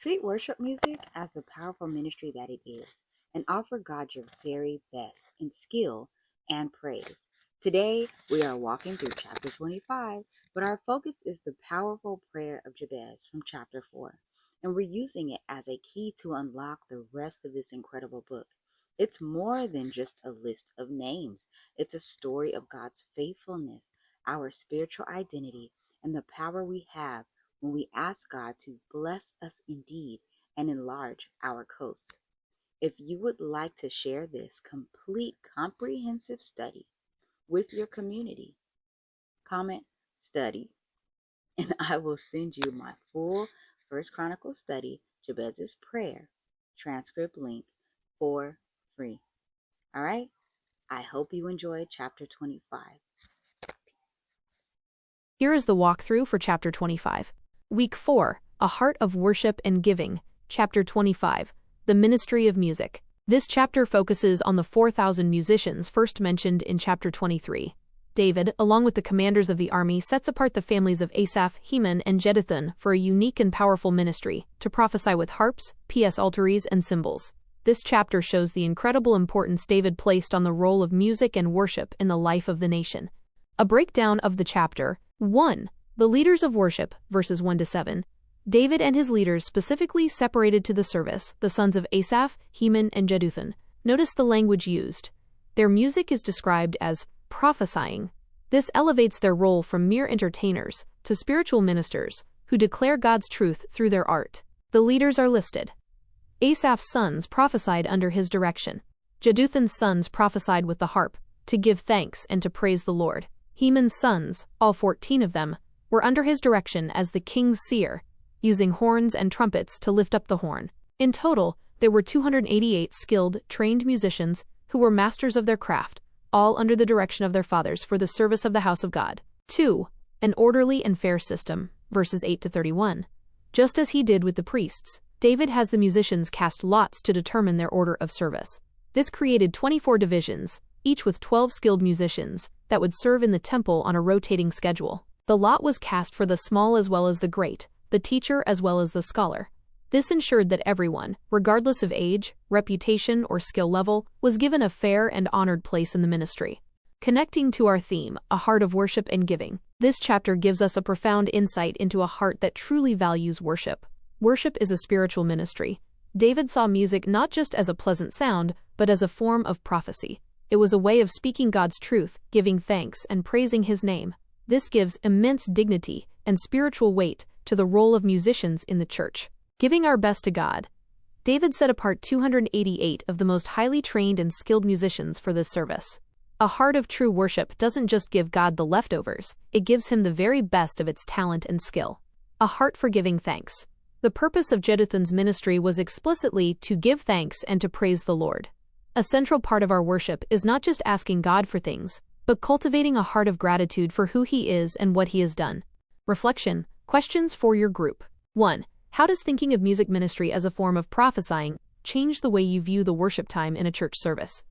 Treat worship music as the powerful ministry that it is and offer God your very best in skill and praise. Today, we are walking through chapter 25, but our focus is the powerful prayer of Jabez from chapter 4, and we're using it as a key to unlock the rest of this incredible book. It's more than just a list of names. It's a story of God's faithfulness, our spiritual identity, and the power we have when we ask God to bless us indeed and enlarge our coast. If you would like to share this complete comprehensive study with your community, comment study, and I will send you my full First Chronicles study, Jabez's prayer, transcript link for free. All right? I hope you enjoyed chapter 25. Here is the walkthrough for chapter 25. Week 4, A Heart of Worship and Giving. Chapter 25, The Ministry of Music. This chapter focuses on the 4,000 musicians first mentioned in chapter 23. David, along with the commanders of the army, sets apart the families of Asaph, Heman, and Jeduthun for a unique and powerful ministry, to prophesy with harps, psalteries, and cymbals. This chapter shows the incredible importance David placed on the role of music and worship in the life of the nation. A breakdown of the chapter. 1. The leaders of worship, verses 1-7. David and his leaders specifically separated to the service the sons of Asaph, Heman, and Jeduthun. Notice the language used. Their music is described as prophesying. This elevates their role from mere entertainers to spiritual ministers who declare God's truth through their art. The leaders are listed. Asaph's sons prophesied under his direction. Jeduthun's sons prophesied with the harp, to give thanks and to praise the Lord. Heman's sons, all 14 of them, were under his direction as the king's seer, using horns and trumpets to lift up the horn. In total, there were 288 skilled, trained musicians who were masters of their craft, all under the direction of their fathers for the service of the house of God. 2. An orderly and fair system, verses 8-31. Just as he did with the priests, David has the musicians cast lots to determine their order of service. This created 24 divisions, each with 12 skilled musicians, that would serve in the temple on a rotating schedule. The lot was cast for the small as well as the great, the teacher as well as the scholar. This ensured that everyone, regardless of age, reputation, or skill level, was given a fair and honored place in the ministry. Connecting to our theme, a heart of worship and giving, this chapter gives us a profound insight into a heart that truly values worship. Worship is a spiritual ministry. David saw music not just as a pleasant sound, but as a form of prophecy. It was a way of speaking God's truth, giving thanks, and praising His name. This gives immense dignity and spiritual weight to the role of musicians in the church. Giving our best to God. David set apart 288 of the most highly trained and skilled musicians for this service. A heart of true worship doesn't just give God the leftovers, it gives Him the very best of its talent and skill. A heart for giving thanks. The purpose of Jeduthun's ministry was explicitly to give thanks and to praise the Lord. A central part of our worship is not just asking God for things, but cultivating a heart of gratitude for who He is and what He has done. Reflection. Questions for your group. 1. How does thinking of music ministry as a form of prophesying change the way you view the worship time in a church service?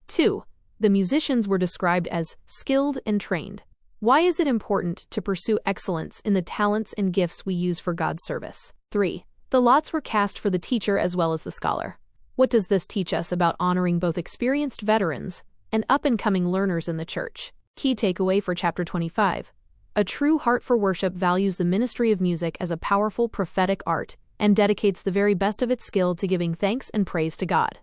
2. The musicians were described as skilled and trained. Why is it important to pursue excellence in the talents and gifts we use for God's service? 3. The lots were cast for the teacher as well as the scholar. What does this teach us about honoring both experienced veterans and up-and-coming learners in the church? Key takeaway for chapter 25. A true heart for worship values the ministry of music as a powerful prophetic art and dedicates the very best of its skill to giving thanks and praise to God.